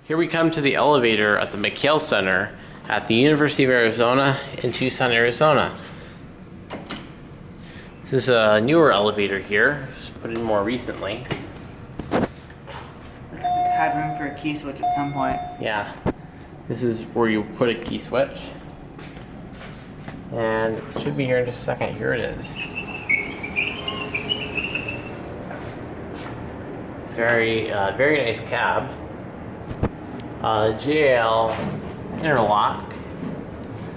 Here we come to the elevator at the McKale Center at the University of Arizona in Tucson, Arizona. This is a newer elevator here, just put in more recently. Looks like this had room for a key switch at some point. Yeah, this is where you put a key switch. And it should be here in just a second. Here it is. Very nice cab. JL interlock,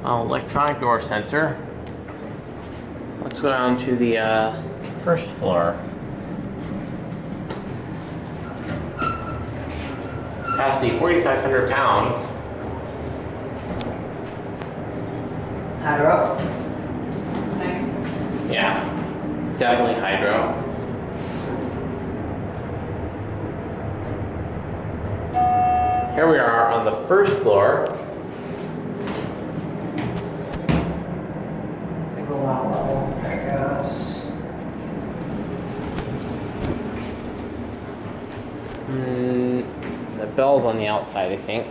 electronic door sensor. Let's go down to the first floor. Capacity 4,500 pounds. Hydro, I think. Yeah, definitely hydro. Here we are on the first floor. Take a lot level. There it goes. The bell's on the outside, I think.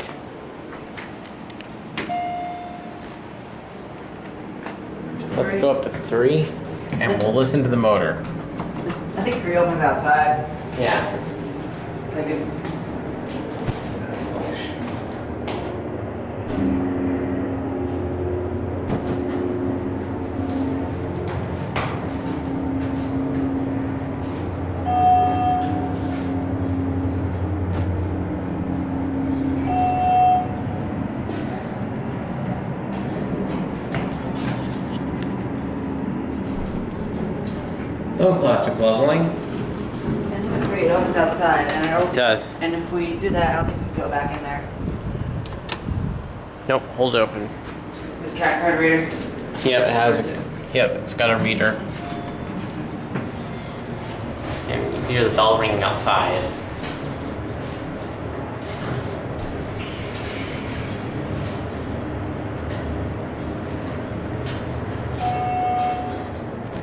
Let's go up to 3, and we'll listen to the motor. I think 3 opens outside. Yeah. Like it. No plastic leveling. And 3 opens outside, and I don't. It does. And if we do that, I don't think we can go back in there. Nope, hold it open. This cat card reader. Yep, it has. Yep, it's got a reader. And you can hear the bell ringing outside.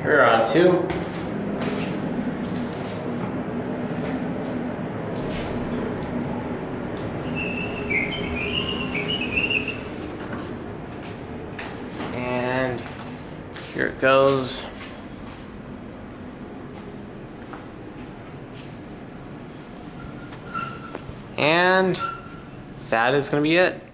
Here we're on 2. And here it goes. And that is going to be it.